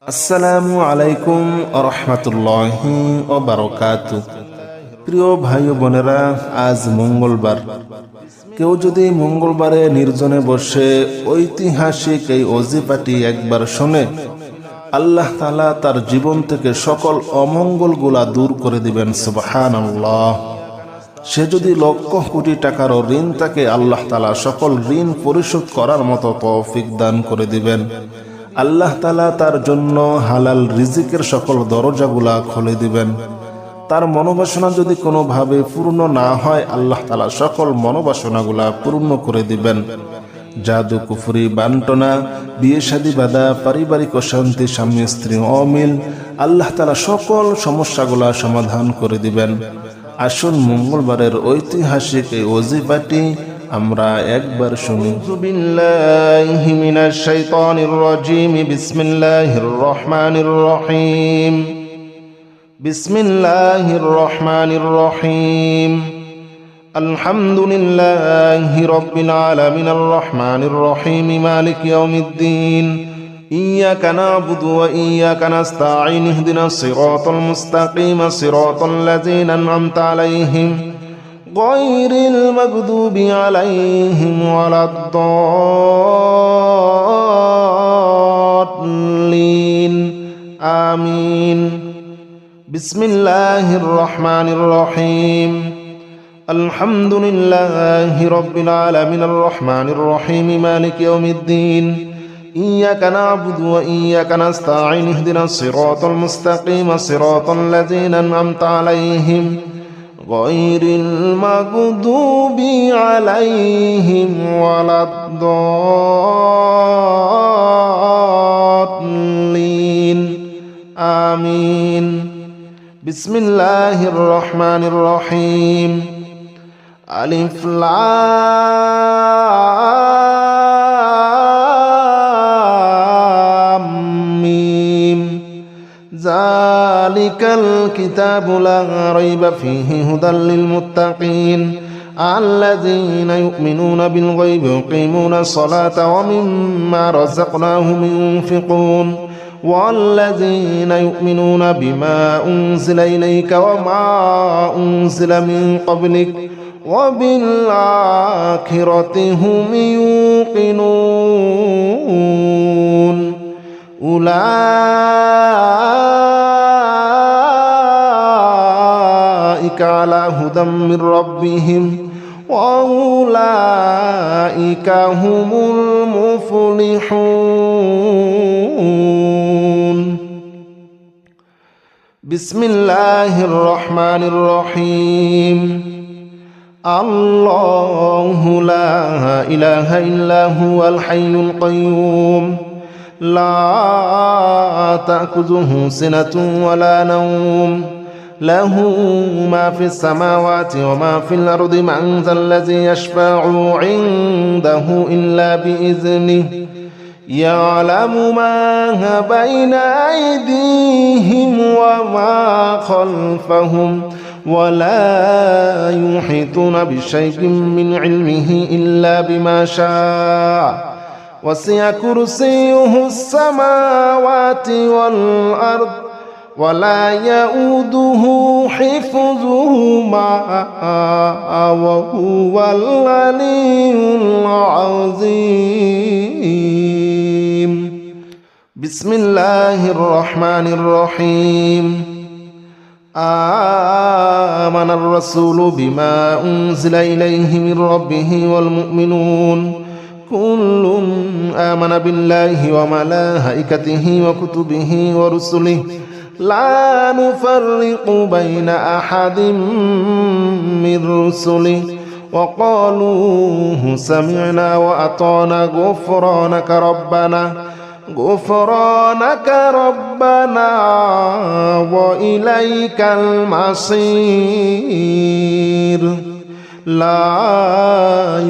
আসসালামু আলাইকুম রহমতুল্লাহি ওয়া বারাকাতুহু। প্রিয় ভাই ও বোনেরা, আজ মঙ্গলবার। কেউ যদি মঙ্গলবারে নির্জনে বসে ঐতিহাসিক এই ওজিফাটি একবার শোনে, আল্লাহ তাআলা তার জীবন থেকে সকল অমঙ্গলগুলা দূর করে দিবেন। সুবহানাল্লাহ। সে যদি লক্ষ কোটি টাকারও ঋণ থাকে, আল্লাহ তাআলা সকল ঋণ পরিশোধ করার মতো তৌফিক দান করে দিবেন। আল্লাহ তাআলা তার জন্য হালাল রিজিকের সকল দরজাগুলা খুলে দিবেন। তার মনোবাসনা যদি কোনোভাবে পূর্ণ না হয়, আল্লাহ তাআলা সকল মনোবাসনাগুলা পূর্ণ করে দিবেন। জাদু, কুফরি, বান্টনা, বিয়ে শাদী বাঁধা, পারিবারিক অশান্তি, স্বামী স্ত্রী অমিল, আল্লাহ তাআলা সকল সমস্যাগুলা সমাধান করে দিবেন। আসুন মঙ্গলবারের ঐতিহাসিক এই ওজিফাটি আমরা একবার শুনি। বিল্লাহি মিনাশ শাইতানির রাজিম। বিসমিল্লাহির রহমানির রহিম। বিসমিল্লাহির রহমানির রহিম। আলহামদুলিল্লাহি রাব্বিল আলামিন আর রহমানির রহিম মালিক ইয়াউমিদ্দিন। ইয়্যাকা না'বুদু ওয়া ইয়্যাকা নাস্তাঈন। ইহদিনাস সিরাতাল মুস্তাকিম সিরাতাল লাযীনা আন'আমতা আলাইহিম গায়রিল মাগদুবি আলাইহিম ওয়ালাদ-দাল্লিন। আমিন। বিসমিল্লাহির রহমানির রহিম। আলহামদুলিল্লাহি রাব্বিল আলামিন আর রহমানির রহিম মালিক ইয়াউমিদ্দিন। ইয়্যাকা না'বুদু ওয়া ইয়্যাকা নাস্তাঈন। ইহদিনাস সিরাতাল মুস্তাকিম সিরাতাল লাযীনা আন'আমতা আলাইহিম গায়রিল মাগদুবি আলাইহিম ওয়ালাদ-দাল্লিন। আমিন। বিসমিল্লাহির রহমানির রহিম। আলিফ লাম মিম। যালিকাল কিতাবু লা রাইবা ফীহি হুদাল লিল মুত্তাকিন আল্লাযীনা ইউমিনুনা বিল গায়বি ওয়া ইয়াকিমুনাস সালাতা ওয়া মিম্মা রাযাকনাহুম ইউনফিকুন والذين يؤمنون بما أنزل إليك وما أنزل من قبلك وبالآخرة هم يوقنون أولئك على هدى من ربهم وأولئك هم المفلحون. بسم الله الرحمن الرحيم. الله لا إله إلا هو الحي القيوم لا تأخذه سنة ولا نوم له ما في السماوات وما في الأرض من ذا الذي يشفع عنده إلا بإذنه يعلم ما بين أيديهم وما خلفهم ولا يحيطون بشيء من علمه إلا بما شاء وسع كرسيه السماوات والأرض ولا يؤوده حفظهما وهو العلي العظيم. بسم الله الرحمن الرحيم. آمن الرسول بما أنزل إليه من ربه والمؤمنون كل آمن بالله وملائكته وكتبه ورسله لا نفرق بين أحد من رسله وقالوا سمعنا وأطعنا غفرانك ربنا وإليك المصير. لا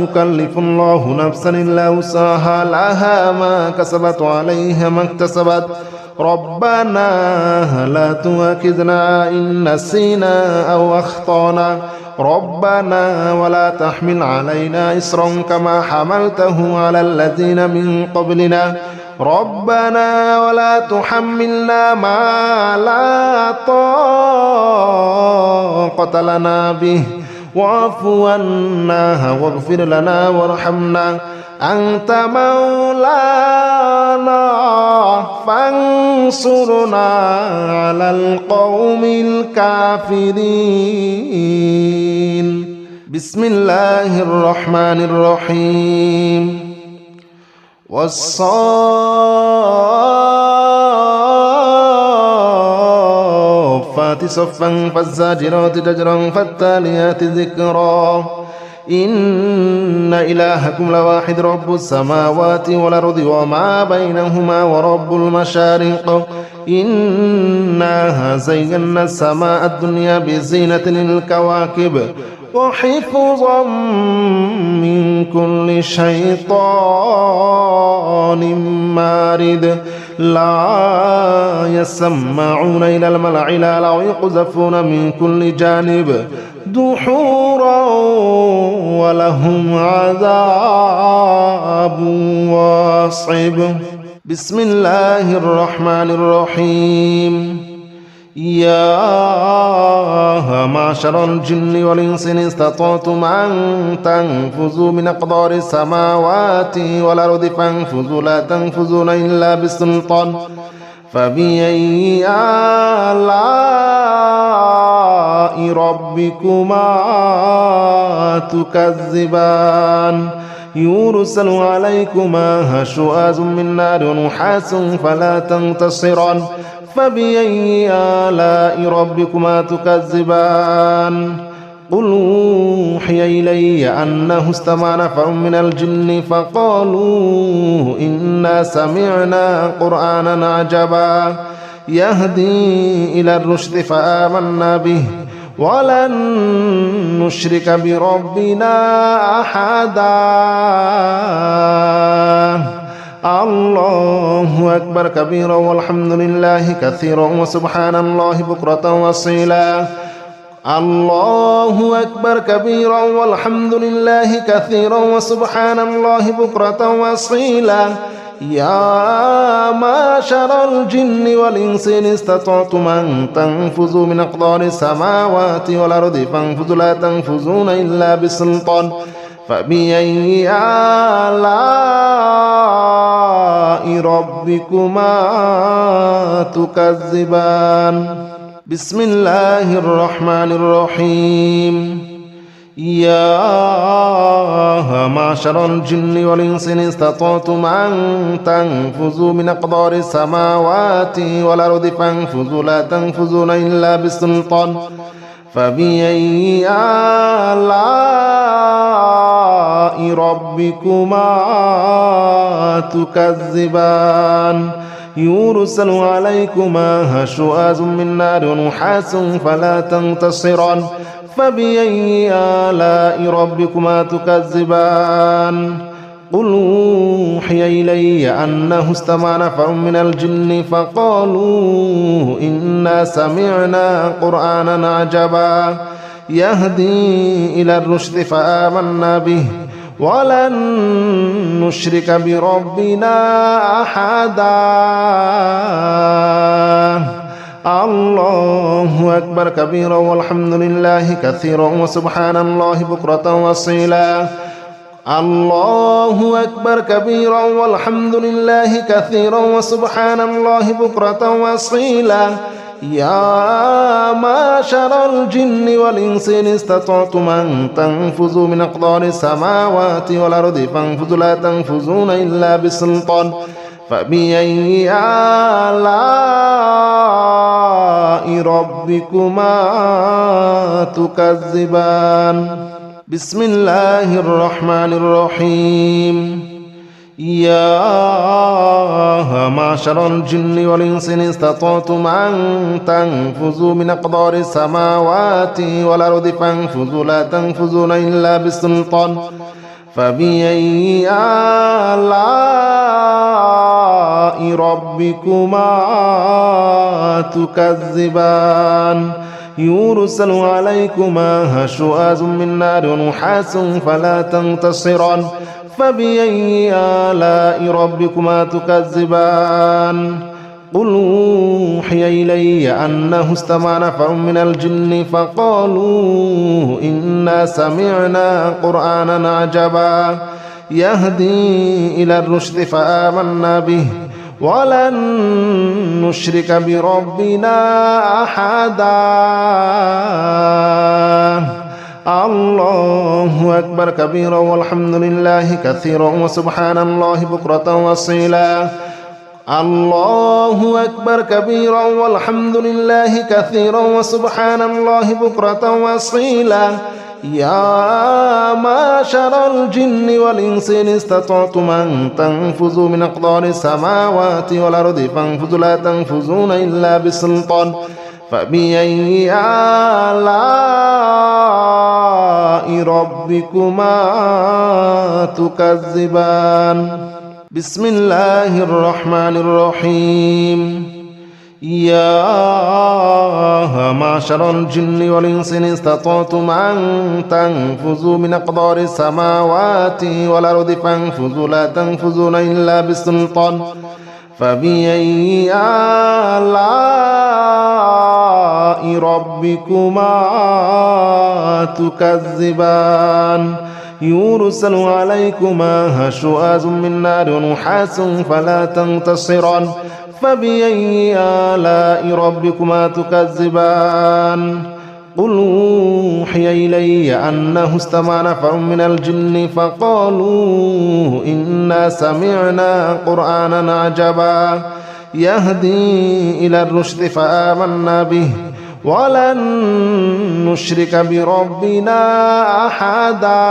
يكلف الله نفسا إلا وسعها لها ما كسبت وعليها ما اكتسبت ربنا لا تؤاخذنا إن نسينا أو أخطأنا ربنا ولا تحمل علينا إصرا كما حملته على الذين من قبلنا ربنا ولا تحملنا ما لا طاقة لنا به واعف عنا واغفر لنا وارحمنا أنت مولانا فانصرنا على القوم الكافرين. بسم الله الرحمن الرحيم. والصافات صفا فالزاجرات زجرا فالتاليات ذكرا إن إلهكم لواحد رب السماوات والأرض وما بينهما ورب المشارق إنا زينا السماء الدنيا بزينة للكواكب وحفظا من كل شيطان مارد لا يسمعون إلى الملأ الأعلى ويقذفون من كل جانب دحورا ولهم عذاب واصب. بسم الله الرحمن الرحيم. يا معشر الجن والإنس إن استطعتم أن تنفذوا من أقدار السماوات والأرض فانفذوا لا تنفذون إلا بسلطان فبأي آلاء ربكما تكذبان يرسل عليكما شواظ من نار ونحاس فلا تنتصران فبأي آلاء ربكما تكذبان قل أوحي إلي أنه استمع نفر من الجن فقالوا إنا سمعنا قرآنا عجبا يهدي إلى الرشد فآمنا به ولن نشرك بربنا أحدا. الله أكبر كبيرا والحمد لله كثيرا وسبحان الله بكرة وأصيلا. الله أكبر كبيرا والحمد لله كثيرا وسبحان الله بكرة وأصيلا. يا معشر الجن والإنس إن استطعتم أن تنفذوا من أقدار السماوات والأرض فانفذوا لا تنفذون إلا بسلطان فبأي آلاء ربكما تكذبان. بسم الله الرحمن الرحيم. يا معشر الجن والإنس إن استطعتم أن تنفذوا من أقدار السماوات والأرض فانفذوا لا تنفذون إلا بسلطان فبأي آلاء ربكما تكذبان يرسل عليكما شواظ من نار ونحاس فلا تنتصران فبأي آلاء ربكما تكذبان قل أوحي إلي أنه استمع نفر من الجن فقالوا إنا سمعنا قرآنا عجبا يهدي إلى الرشد فآمنا به ولن نشرك بربنا أحدا. الله أكبر كبيرا والحمد لله كثيرا وسبحان الله بكرة وأصيلا. الله أكبر كبيرا والحمد لله كثيرا وسبحان الله بكرة وأصيلا. يا معشر الجن والإنس إن استطعتم أن تنفذوا من أقدار السماوات والأرض فانفذوا لا تنفذون إلا بسلطان فبأي آلاء ربكما تكذبان. بسم الله الرحمن الرحيم. يا معشر الجن والإنس إن استطعتم أن تنفذوا من أقدار السماوات والأرض فانفذوا لا تنفذون إلا بسلطان فبأي آلاء ربكما تكذبان يرسل عليكما شواظ من نار ونحاس فلا تنتصران فبأي آلاء ربكما تكذبان قل أوحي إلي أنه استمع نفر من الجن فقالوا إنا سمعنا قرآنا عجبا يهدي إلى الرشد فآمنا به ولن نشرك بربنا أحدا الله أكبر كبيرا والحمد لله كثيرا وسبحان الله بكرة وأصيلا الله أكبر كبيرا والحمد لله كثيرا وسبحان الله بكرة وأصيلا يا معشر الجن والإنس إن استطعتم أن تنفذوا من أقطار السماوات والأرض فانفذوا لا تنفذون إلا بسلطان فبأي آلاء ربكما تكذبان بسم الله الرحمن الرحيم يا معشر الجن والإنس إن استطعتم أن تنفذوا من أقطار السماوات والأرض فانفذوا لا تنفذون إلا بسلطان فبأي آلاء ربكما تكذبان يرسل عليكما شواظ من نار ونحاس فلا تنتصران فبأي آلاء ربكما تكذبان قل أوحي إلي أنه استمع نفر من الجن فقالوا إنا سمعنا قرآنا عجبا يهدي إلى الرشد فآمنا به ولن نشرك بربنا أحدا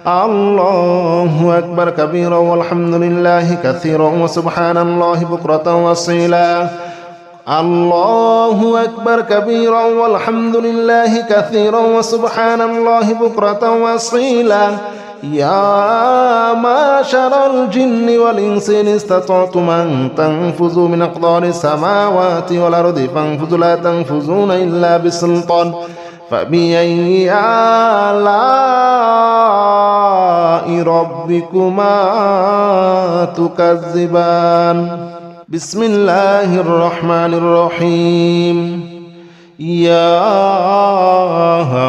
الله أكبر كبيرا والحمد لله كثيرا وسبحان الله بكرة وأصيلا الله أكبر كبيرا والحمد لله كثيرا وسبحان الله بكرة وأصيلا يا معشر الجن والإنس إن استطعتم أن تنفذوا من أقطار السماوات والأرض فانفذوا لا تنفذون إلا بسلطان فبأي آلاء ربكما تكذبان بسم الله الرحمن الرحيم يا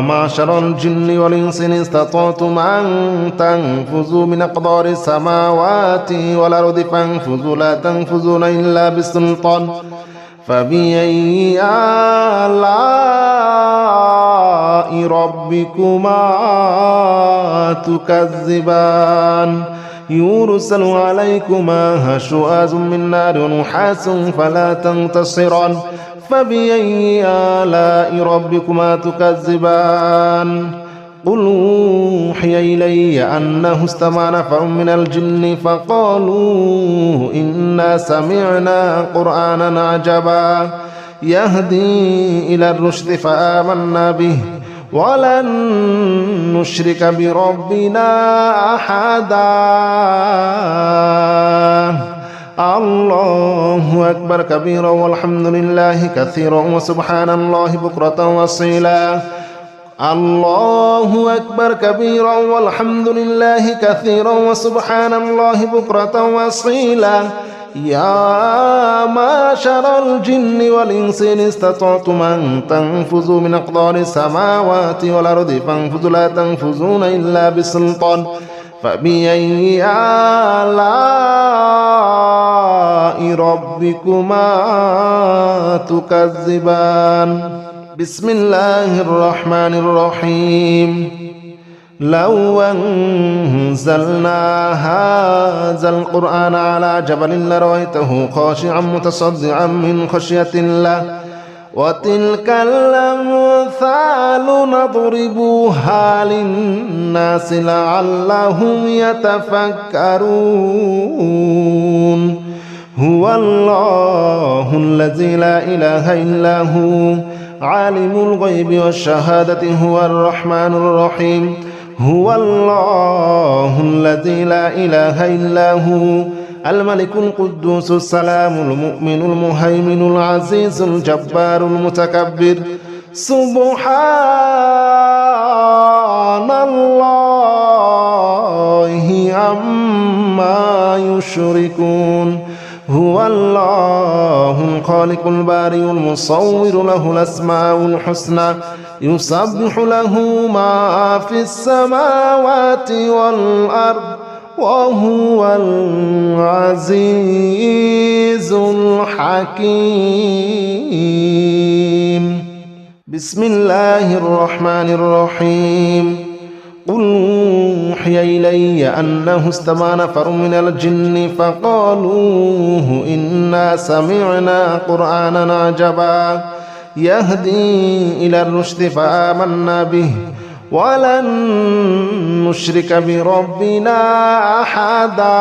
معشر الجن والإنس إن استطعتم أن تنفذوا من أقطار السماوات والأرض فانفذوا لا تنفذون إلا بسلطان فبأي آلاء ربكما تكذبان يرسل عليكما شواظ من نار ونحاس فلا تنتصران فبأي آلاء ربكما تكذبان قل أوحي إلي أنه استمع نفر من الجن فقالوا إنا سمعنا قرآنا عجبا يهدي إلى الرشد فآمنا به ولن نشرك بربنا أحدا الله أكبر كبيرا والحمد لله كثيرا وسبحان الله بكرة وأصيلا الله أكبر كبيرا والحمد لله كثيرا وسبحان الله بكرة وأصيلا يا معشر الجن والإنس إن استطعتم أن تنفذوا من أقطار السماوات والأرض فانفذوا لا تنفذون إلا بسلطان فبأي آلاء ربكما تكذبان بسم الله الرحمن الرحيم لو أنزلنا هذا القرآن على جبل لرأيته خاشعا متصدعا من خشية الله وتلك الأمثال نضربها للناس لعلهم يتفكرون هو الله الذي لا إله إلا هو عالم الغيب والشهادة هو الرحمن الرحيم هو الله الذي لا إله إلا هو الملك القدوس السلام المؤمن المهيمن العزيز الجبار المتكبر سبحان الله عما يشركون هو الله الخالق البارئ المصور له الأسماء الحسنى يسبح له ما في السماوات والأرض وهو العزيز الحكيم بسم الله الرحمن الرحيم قل أوحي إلي أنه استمع نفر من الجن فقالوا إنا سمعنا قرآنا عجبا يهدي إلى الرشد فآمنا به ولن نشرك بربنا أحدا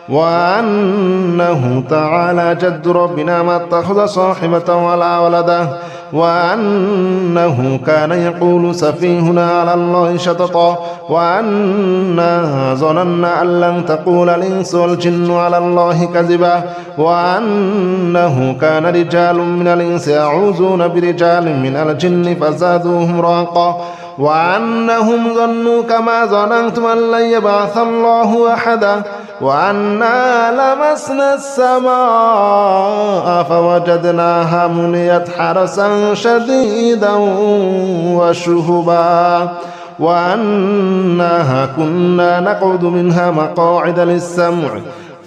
وأنه تعالى جد ربنا ما اتخذ صاحبة ولا ولدا وأنه كان يقول سفيهنا على الله شططا وأنا ظننا أن لن تقول الإنس والجن على الله كذبا وأنه كان رجال من الإنس يعوذون برجال من الجن فزادوهم رهقا وأنهم ظنوا كما ظننتم أن لن يبعث الله أحدا وأنا لمسنا السماء فوجدناها مليت حرسا شديدا وشهبا وأنها كنا نقعد منها مقاعد للسمع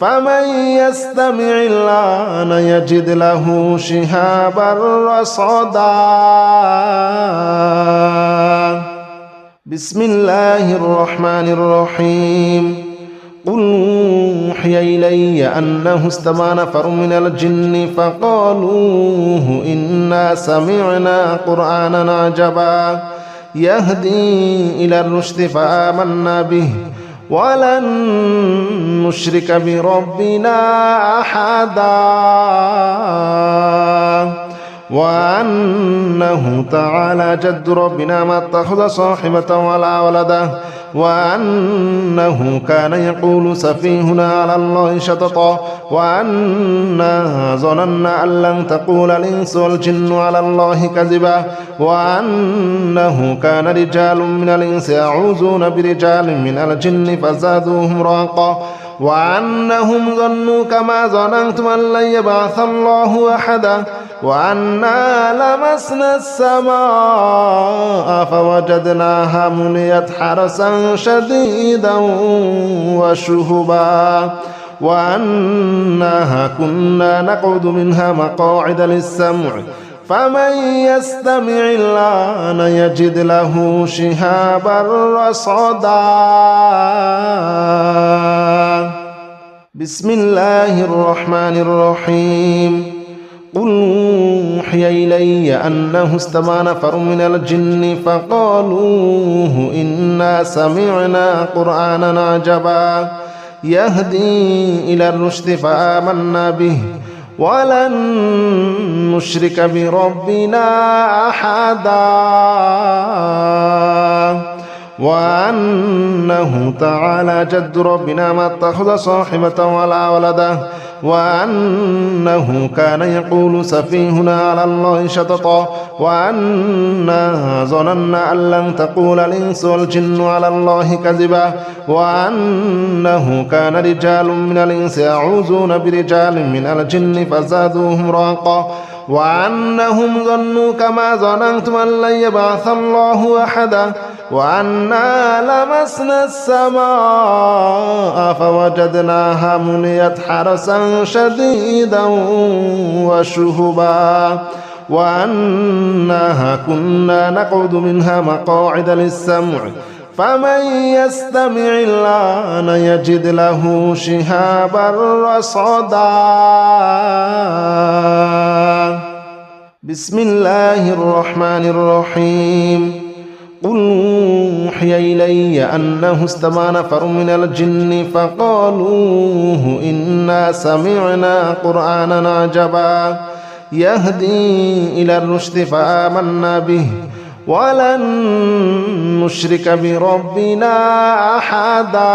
فمن يستمع الآن يجد له شهابا رصدا بسم الله الرحمن الرحيم قل أوحي إلي أنه استمع نفر من الجن فقالوا إنا سمعنا قرآنا عجبا يهدي إلى الرشد فآمنا به ولن نشرك بربنا أحدا وأنه تعالى جد ربنا ما اتخذ صاحبة ولا ولدا وأنه كان يقول سفيهنا على الله شططا وأنا ظننا أن لن تقول الإنس والجن على الله كذبا وأنه كان رجال من الإنس يعوذون برجال من الجن فزادوهم رهقا وأنهم ظنوا كما ظننتم أن لن يبعث الله أحدا وأنا لمسنا السماء فوجدناها مليت حرسا شديدا وشهبا وأنها كنا نقعد منها مقاعد للسمع فمن يستمع الآن يجد له شهابا رصدا بسم الله الرحمن الرحيم قل أوحي إلي أنه استمع نفر من الجن فقالوا إنا سمعنا قرآنا عجبا يهدي إلى الرشد فآمنا به ولن نشرك بربنا أحدا وأنه تعالى جد ربنا ما اتخذ صاحبة ولا ولدا وأنه كان يقول سفيهنا على الله شططا وأنا ظننا أن لن تقول الإنس والجن على الله كذبا وأنه كان رجال من الإنس يعوذون برجال من الجن فزادوهم رهقا وأنهم ظنوا كما ظننتم أن لن يبعث الله أحدا وأنا لمسنا السماء فوجدناها مليت حرسا شديدا وشهبا وأنها كنا نقعد منها مقاعد للسمع فمن يستمع الآن يجد له شهابا رصدا بسم الله الرحمن الرحيم قل أوحي إلي أنه استمع نفر من الجن فقالوا إنا سمعنا قرآنا عجبا يهدي إلى الرشد فآمنا به ولن نشرك بربنا أحدا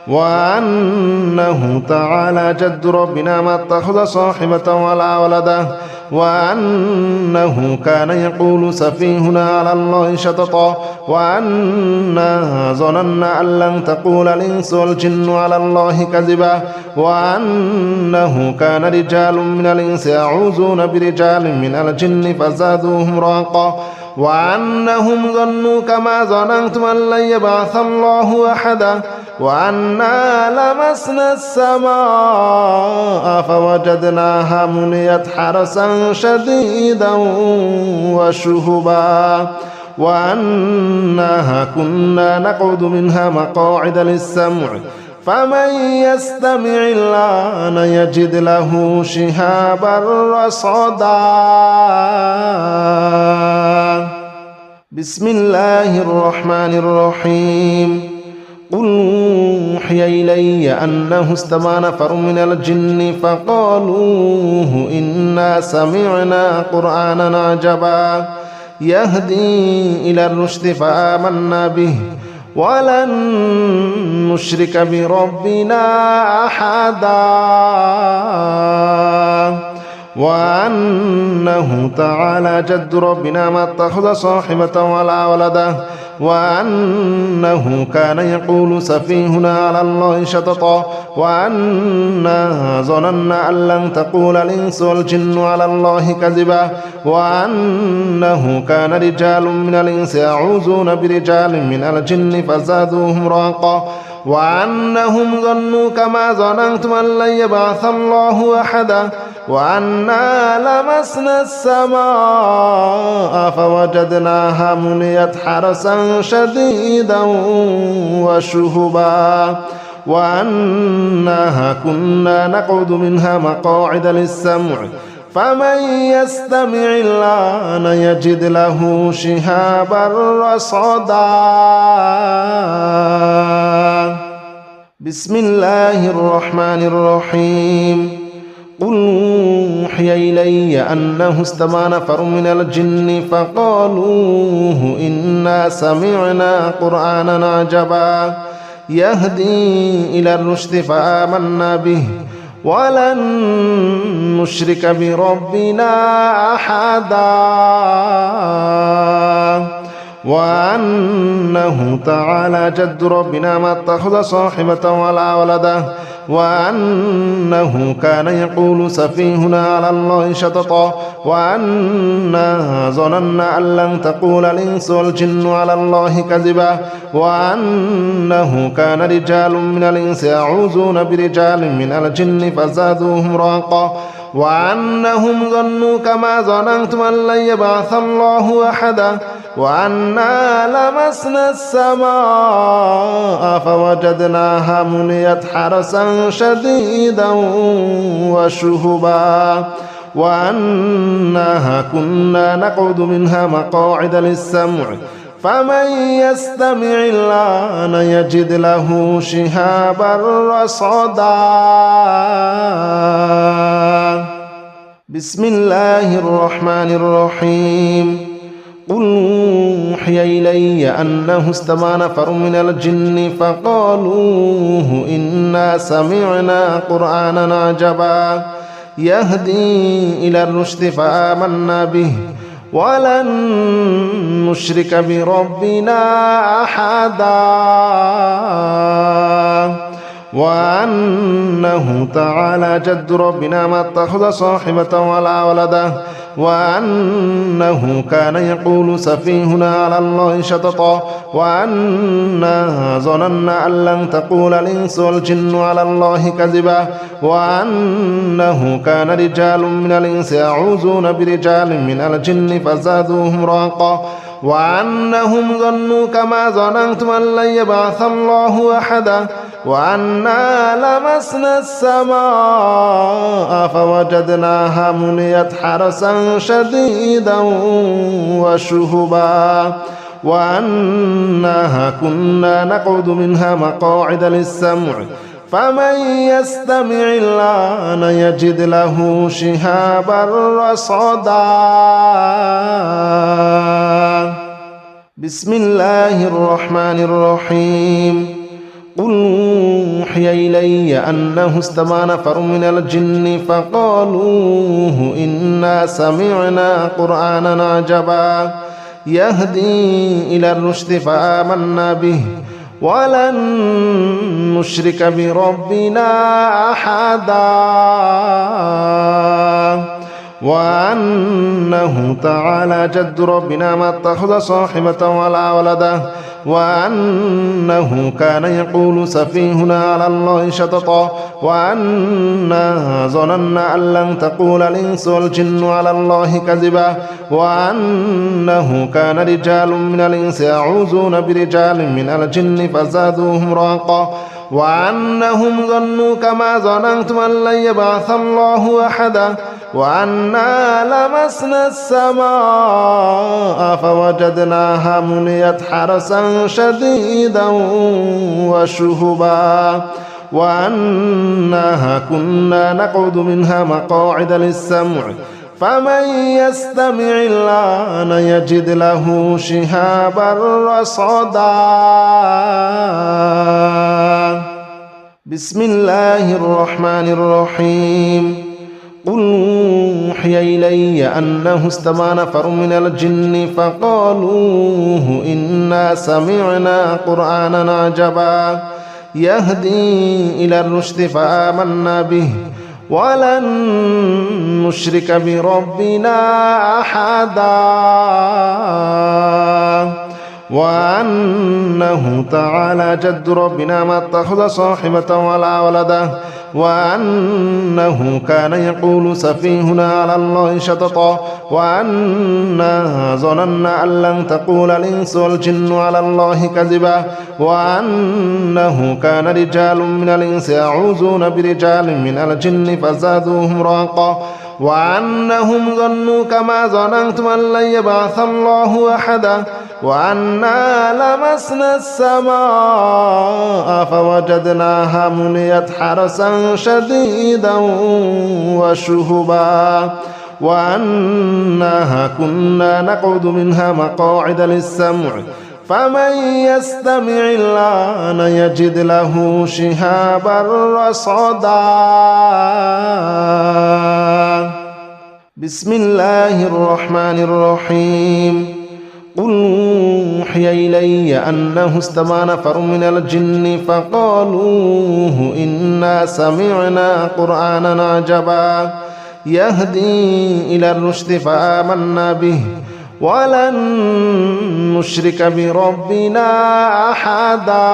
وأنه تعالى جد ربنا ما اتخذ صاحبة ولا ولدا وأنه كان يقول سفيهنا على الله شططا وأنا ظننا أن لن تقول الإنس والجن على الله كذبا وأنه كان رجال من الإنس يعوذون برجال من الجن فزادوهم رهقا وأنهم ظنوا كما ظننتم أن لن يبعث الله أحدا وأنا لمسنا السماء فوجدناها مليت حرسا شديدا وشهبا وأنها كنا نقعد منها مقاعد للسمع فمن يستمع الآن يجد له شهابا رصدا بسم الله الرحمن الرحيم قل أوحي إلي أنه استمع نفر من الجن فقالوا إنا سمعنا قرآنا عجبا يهدي إلى الرشد فآمنا به ولن نشرك بربنا أحدا وأنه تعالى جد ربنا ما اتخذ صاحبة ولا ولدا وأنه كان يقول سفيهنا على الله شططا وأنا ظننا أن لن تقول الإنس والجن على الله كذبا وأنه كان رجال من الإنس يعوذون برجال من الجن فزادوهم رهقا وأنهم ظنوا كما ظننتم أن لن يبعث الله أحدا وأنا لمسنا السماء فوجدناها مليت حرسا شديدا وشهبا وأنها كنا نقعد منها مقاعد للسمع فمن يستمع الآن يجد له شهابا رصدا بسم الله الرحمن الرحيم قل أوحي إلي أنه استمع نفر من الجن فقالوا إنا سمعنا قرآنا عجبا يهدي إلى الرشد فآمنا به ولن نشرك بربنا أحدا وأنه تعالى جد ربنا ما اتخذ صاحبة ولا ولدا وأنه كان يقول سفيهنا على الله شططا وأنا ظننا أن لن تقول الإنس والجن على الله كذبا وأنه كان رجال من الإنس يعوذون برجال من الجن فزادوهم رهقا وأنهم ظنوا كما ظننتم أن لن يبعث الله أحدا وأنا لمسنا السماء فوجدناها مليت حرسا شديدا وشهبا وأنها كنا نقعد منها مقاعد للسمع فمن يستمع الآن يجد له شهابا رصدا بسم الله الرحمن الرحيم قل أوحي إلي أنه استمع نفر من الجن فقالوا إنا سمعنا قرآنا عجبا يهدي إلى الرشد فآمنا به ولن نشرك بربنا أحدا وأنه تعالى جد ربنا ما اتخذ صاحبة ولا ولدا وأنه كان يقول سفيهنا على الله شططا وأنا ظننا أن لن تقول الإنس والجن على الله كذبا وأنه كان رجال من الإنس يعوذون برجال من الجن فزادوهم رهقا وأنهم ظنوا كما ظننتم أن لن يبعث الله أحدا وأنا لمسنا السماء فوجدناها مليت حرسا شديدا وشهبا وأنها كنا نقعد منها مقاعد للسمع فمن يستمع الآن يجد له شهابا رصدا بسم الله الرحمن الرحيم قل أوحي إلي أنه استمع نفر من الجن فقالوا إنا سمعنا قرآنا عجبا يهدي إلى الرشد فآمنا به ولن نشرك بربنا أحدا وأنه تعالى جد ربنا ما اتخذ صاحبة ولا ولدا وأنه كان يقول سفيهنا على الله شططا وأنا ظننا أن لن تقول الإنس والجن على الله كذبا وأنه كان رجال من الإنس يعوذون برجال من الجن فزادوهم رهقا وأنهم ظنوا كما ظننتم أن لن يبعث الله أحدا وأنا لمسنا السماء فوجدناها مليت حرسا شديدا وشهبا وأنها كنا نقعد منها مقاعد للسمع فمن يستمع الآن يجد له شهابا رصدا بسم الله الرحمن الرحيم قل أوحي إلي أنه استمع نفر من الجن فقالوا إنا سمعنا قرآنا عجبا يهدي إلى الرشد فآمنا به ولن نشرك بربنا أحدا وأنه تعالى جد ربنا ما اتخذ صاحبة ولا ولدا وأنه كان يقول سفيهنا على الله شططا وأنا ظننا أن لن تقول الإنس والجن على الله كذبا وأنه كان رجال من الإنس يعوذون برجال من الجن فزادوهم رهقا وأنهم ظنوا كما ظننتم أن لن يبعث الله أحدا وأنا لمسنا السماء فوجدناها مليت حرسا شديدا وشهبا وأنها كنا نقعد منها مقاعد للسمع فمن يستمع الآن يجد له شهابا رصدا بسم الله الرحمن الرحيم قل أوحي إلي أنه استمع نفر من الجن فقالوا إنا سمعنا قرآنا عجبا يهدي إلى الرشد فآمنا به ولن نشرك بربنا أحدا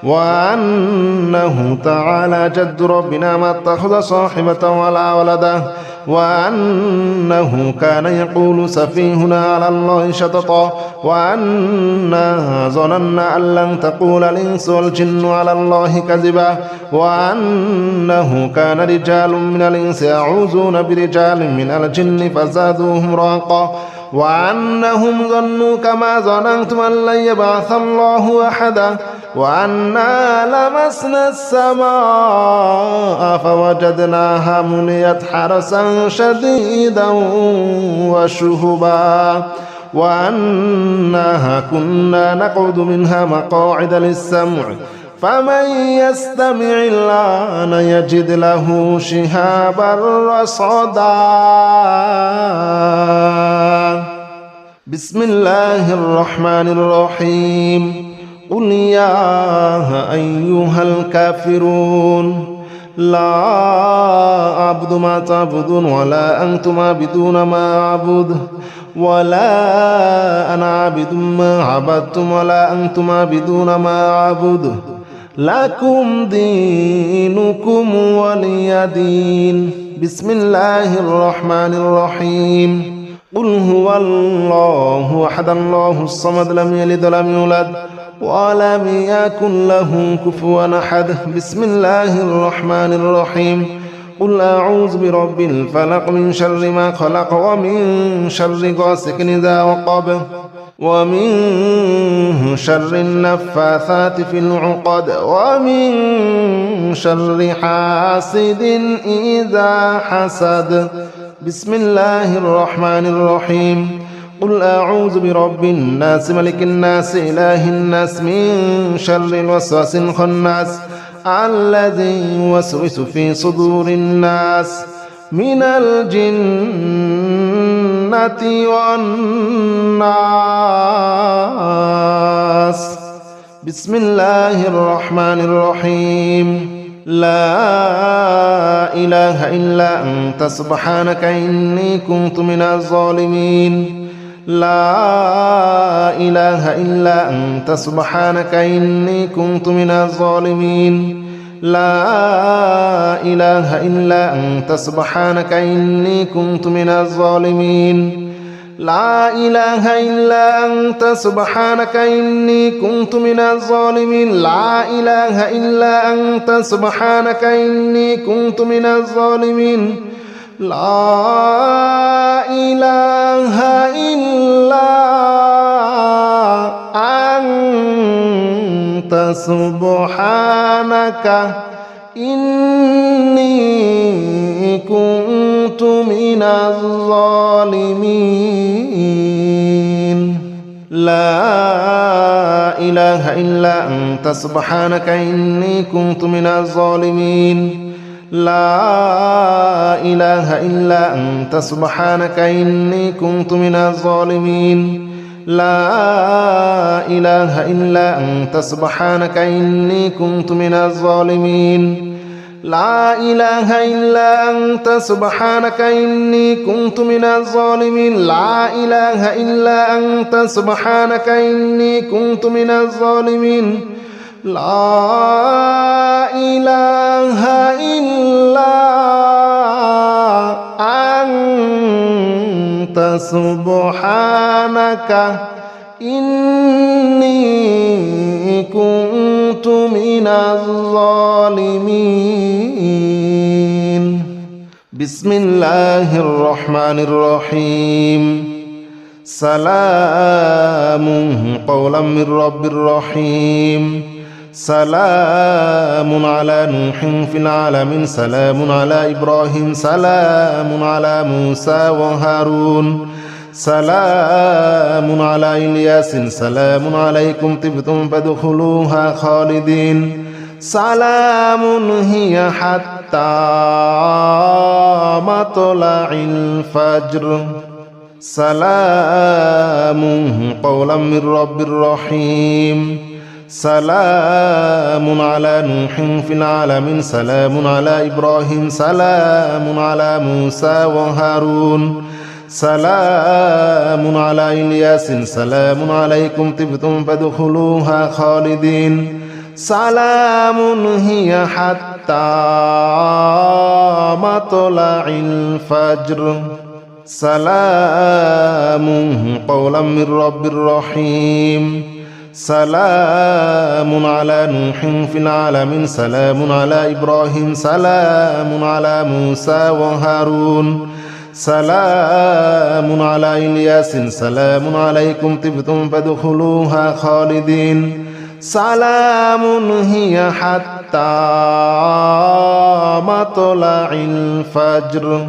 وأنه تعالى جد ربنا ما اتخذ صاحبة ولا ولدا وأنه كان يقول سفيهنا على الله شططا وأنا ظننا أن لن تقول الإنس والجن على الله كذبا وأنه كان رجال من الإنس يعوذون برجال من الجن فزادوهم رهقا وأنهم ظنوا كما ظننتم أن لن يبعث الله أحدا وأنا لمسنا السماء فوجدناها مليت حرسا شديدا وشهبا وأنها كنا نقعد منها مقاعد للسمع فمن يستمع الآن يجد له شهابا رصدا بسم الله الرحمن الرحيم قل يا أيها الكافرون لا أعبد ما تعبدون ولا أنتم عابدون ما أعبد ولا أنا عابد ما عبدتم ولا أنتم عابدون ما أعبد لكم دينكم ولي دين بسم الله الرحمن الرحيم قل هو الله أحد الله الصمد لم يلد ولم يولد ولم يكن له كفوا أحد بسم الله الرحمن الرحيم قل أعوذ برب الفلق من شر ما خلق ومن شر غاسق إذا وقب ومن شر النفاثات في العقد ومن شر حاسد إذا حسد بسم الله الرحمن الرحيم قل أعوذ برب الناس ملك الناس إله الناس من شر الوسواس الخناس الذي يوسوس في صدور الناس من الجنة والناس بسم الله الرحمن الرحيم لا إله إلا أنت سبحانك إني كنت من الظالمين لا إله إلا أنت سبحانك إني كنت من الظالمين لا إله إلا أنت سبحانك إني كنت من الظالمين لا إله إلا أنت سبحانك إني كنت من الظالمين لا إله إلا أنت سبحانك إني كنت من الظالمين لا إله إلا أنت سبحانك إني كنت من الظالمين لا إله إلا أنت سبحانك إني كنت من الظالمين لا إله إلا أنت سبحانك إني كنت من الظالمين لا إله إلا أنت سبحانك إني كنت من الظالمين لا إله إلا أنت سبحانك إني كنت من الظالمين لا إله إلا أنت سبحانك إني كنت من الظالمين لا إله إلا أنت سبحانك إني كنت من الظالمين بسم الله الرحمن الرحيم سلام قولا من رب رحيم سلام على نوح في العالمين سلام على إبراهيم سلام على موسى وهارون سلام على إلياس سلام عليكم طبتم فادخلوها خالدين سلام هي حتى مطلع الفجر سلام قولا من رب رحيم سلام على نوح في العالمين سلام على إبراهيم سلام على موسى وهارون سلام على إلياس سلام عليكم طبتم فادخلوها خالدين سلام هي حتى مطلع الفجر سلام قولا من رب رحيم سلام على نوح في العالمين سلام على إبراهيم سلام على موسى وهارون سلام على إلياس سلام عليكم طبتم فادخلوها خالدين سلام هي حتى مطلع الفجر